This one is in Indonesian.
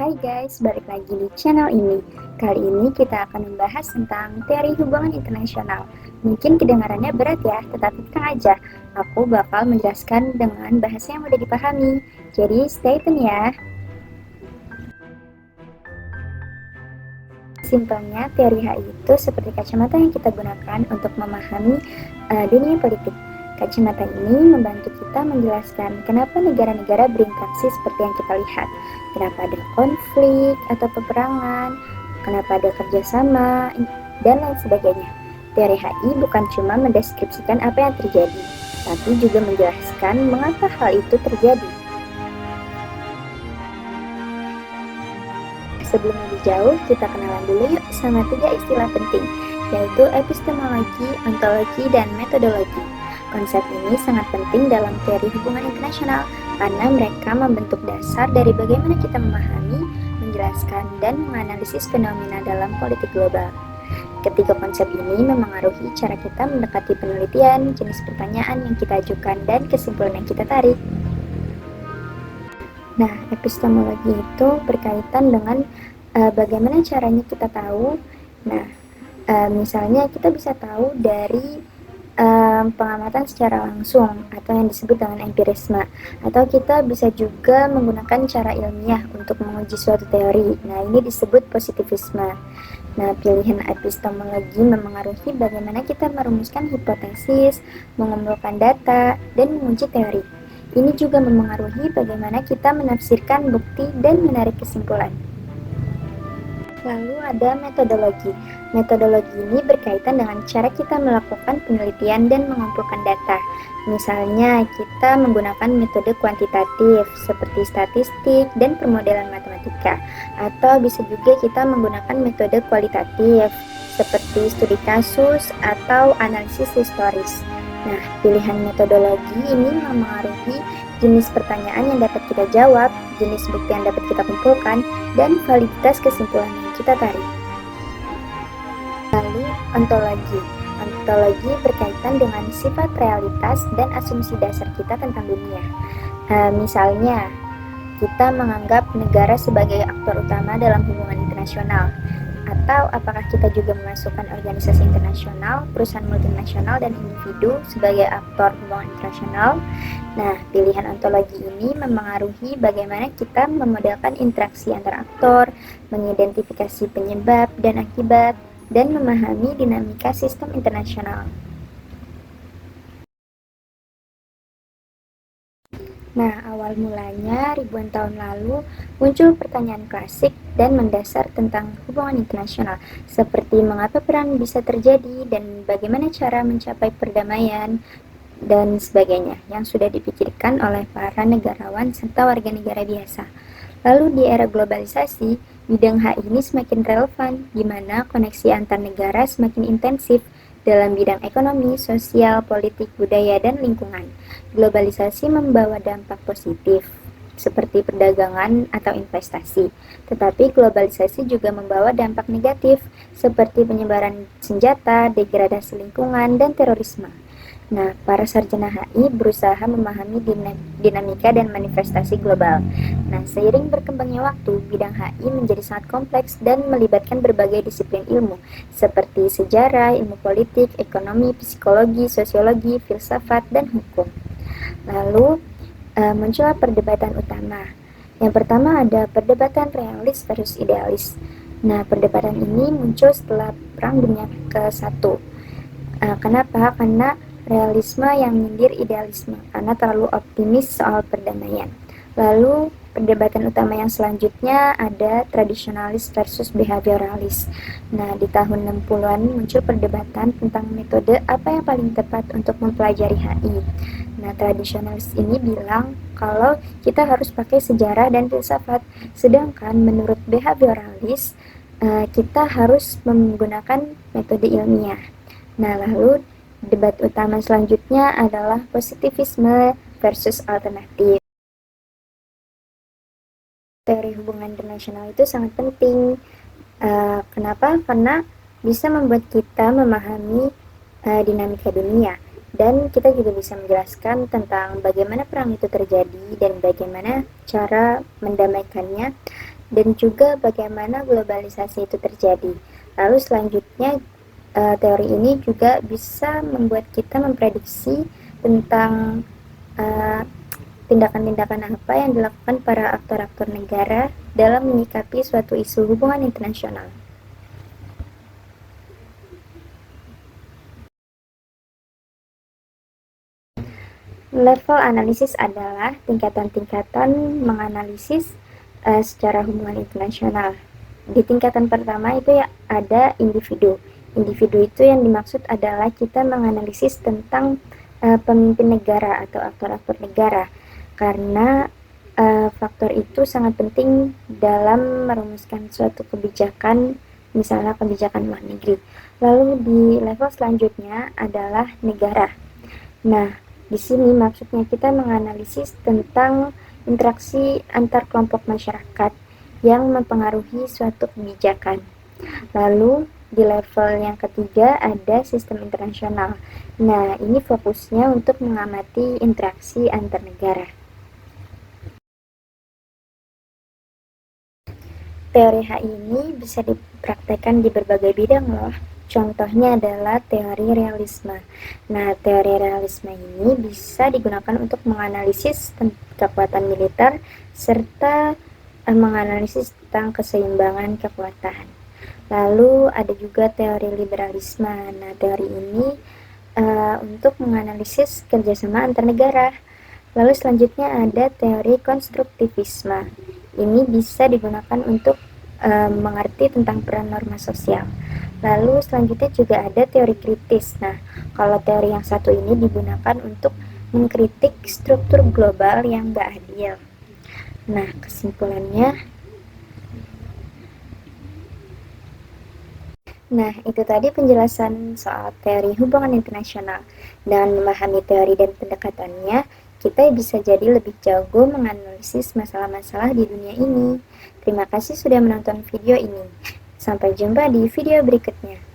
Hai guys, balik lagi di channel ini. Kali ini kita akan membahas tentang teori hubungan internasional. Mungkin kedengarannya berat ya, tetapi tenang aja. Aku bakal menjelaskan dengan bahasa yang mudah dipahami. Jadi stay tune ya. Simpelnya, teori HI itu seperti kacamata yang kita gunakan untuk memahami dunia politik. Kacamata ini membantu kita menjelaskan kenapa negara-negara berinteraksi seperti yang kita lihat. Kenapa ada konflik atau peperangan, kenapa ada kerjasama, dan lain sebagainya. Teori HI bukan cuma mendeskripsikan apa yang terjadi, tapi juga menjelaskan mengapa hal itu terjadi. Sebelum lebih jauh, kita kenalan dulu yuk sama 3 istilah penting, yaitu epistemologi, ontologi, dan metodologi. Konsep ini sangat penting dalam teori hubungan internasional karena mereka membentuk dasar dari bagaimana kita memahami, menjelaskan, dan menganalisis fenomena dalam politik global. Ketiga konsep ini memengaruhi cara kita mendekati penelitian, jenis pertanyaan yang kita ajukan, dan kesimpulan yang kita tarik. Nah, epistemologi itu berkaitan dengan bagaimana caranya kita tahu. Nah, misalnya kita bisa tahu dari pengamatan secara langsung atau yang disebut dengan empirisme, atau kita bisa juga menggunakan cara ilmiah untuk menguji suatu teori. Nah, ini disebut positivisme. Nah, pilihan epistemologi memengaruhi bagaimana kita merumuskan hipotesis, mengumpulkan data, dan menguji teori. Ini juga memengaruhi bagaimana kita menafsirkan bukti dan menarik kesimpulan. Lalu ada metodologi. Metodologi ini berkaitan dengan cara kita melakukan penelitian dan mengumpulkan data. Misalnya, kita menggunakan metode kuantitatif seperti statistik dan permodelan matematika. Atau bisa juga kita menggunakan metode kualitatif seperti studi kasus atau analisis historis. Nah, pilihan metodologi ini memengaruhi jenis pertanyaan yang dapat kita jawab, jenis bukti yang dapat kita kumpulkan, dan validitas kesimpulan yang kita tarik. Lalu, ontologi. Ontologi berkaitan dengan sifat realitas dan asumsi dasar kita tentang dunia. Misalnya, kita menganggap negara sebagai aktor utama dalam hubungan internasional. Atau apakah kita juga memasukkan organisasi internasional, perusahaan multinasional, dan individu sebagai aktor hubungan internasional? Nah, pilihan ontologi ini memengaruhi bagaimana kita memodelkan interaksi antar aktor, mengidentifikasi penyebab dan akibat, dan memahami dinamika sistem internasional. Nah, awal mulanya ribuan tahun lalu muncul pertanyaan klasik dan mendasar tentang hubungan internasional, seperti mengapa perang bisa terjadi dan bagaimana cara mencapai perdamaian dan sebagainya yang sudah dipikirkan oleh para negarawan serta warga negara biasa. Lalu di era globalisasi, bidang HI ini semakin relevan, di mana koneksi antar negara semakin intensif dalam bidang ekonomi, sosial, politik, budaya, dan lingkungan. Globalisasi membawa dampak positif, seperti perdagangan atau investasi. Tetapi globalisasi juga membawa dampak negatif, seperti penyebaran senjata, degradasi lingkungan, dan terorisme. Nah, para sarjana HI berusaha memahami dinamika dan manifestasi global. Nah, seiring berkembangnya waktu, bidang HI menjadi sangat kompleks dan melibatkan berbagai disiplin ilmu, seperti sejarah, ilmu politik, ekonomi, psikologi, sosiologi, filsafat, dan hukum. Lalu, muncullah perdebatan utama. Yang pertama ada perdebatan realis versus idealis. Nah, perdebatan ini muncul setelah Perang Dunia ke-1. Kenapa? Karena realisme yang menyindir idealisme karena terlalu optimis soal perdamaian. Lalu perdebatan utama yang selanjutnya ada tradisionalis versus behavioralis. Nah, di tahun 60-an muncul perdebatan tentang metode apa yang paling tepat untuk mempelajari HI. Nah, tradisionalis ini bilang kalau kita harus pakai sejarah dan filsafat, sedangkan menurut behavioralis kita harus menggunakan metode ilmiah. Nah, lalu debat utama selanjutnya adalah positivisme versus alternatif. Teori hubungan internasional itu sangat penting. Kenapa? Karena bisa membuat kita memahami dinamika dunia, dan kita juga bisa menjelaskan tentang bagaimana perang itu terjadi dan bagaimana cara mendamaikannya. dan juga bagaimana globalisasi itu terjadi. Lalu selanjutnya teori ini juga bisa membuat kita memprediksi tentang tindakan-tindakan apa yang dilakukan para aktor-aktor negara dalam menyikapi suatu isu hubungan internasional. Level analisis adalah tingkatan-tingkatan menganalisis secara hubungan internasional. Di tingkatan pertama itu ya ada individu. Individu itu yang dimaksud adalah kita menganalisis tentang pemimpin negara atau aktor-aktor negara, karena faktor itu sangat penting dalam merumuskan suatu kebijakan, misalnya kebijakan luar negeri. Lalu di level selanjutnya adalah negara. Nah, di sini maksudnya kita menganalisis tentang interaksi antar kelompok masyarakat yang mempengaruhi suatu kebijakan. Lalu di level yang ketiga ada sistem internasional. Nah, ini fokusnya untuk mengamati interaksi antar negara. Teori HI ini bisa dipraktekkan di berbagai bidang loh. Contohnya adalah teori realisme. Nah, teori realisme ini bisa digunakan untuk menganalisis kekuatan militer serta menganalisis tentang keseimbangan kekuatan. Lalu ada juga teori liberalisme. Nah, teori ini untuk menganalisis kerjasama antar negara. Lalu selanjutnya ada teori konstruktivisme. Ini bisa digunakan untuk mengerti tentang peran norma sosial. Lalu selanjutnya juga ada teori kritis. Nah, kalau teori yang satu ini digunakan untuk mengkritik struktur global yang gak adil. Nah, kesimpulannya, nah, itu tadi penjelasan soal teori hubungan internasional. Dengan memahami teori dan pendekatannya, kita bisa jadi lebih jago menganalisis masalah-masalah di dunia ini. Terima kasih sudah menonton video ini. Sampai jumpa di video berikutnya.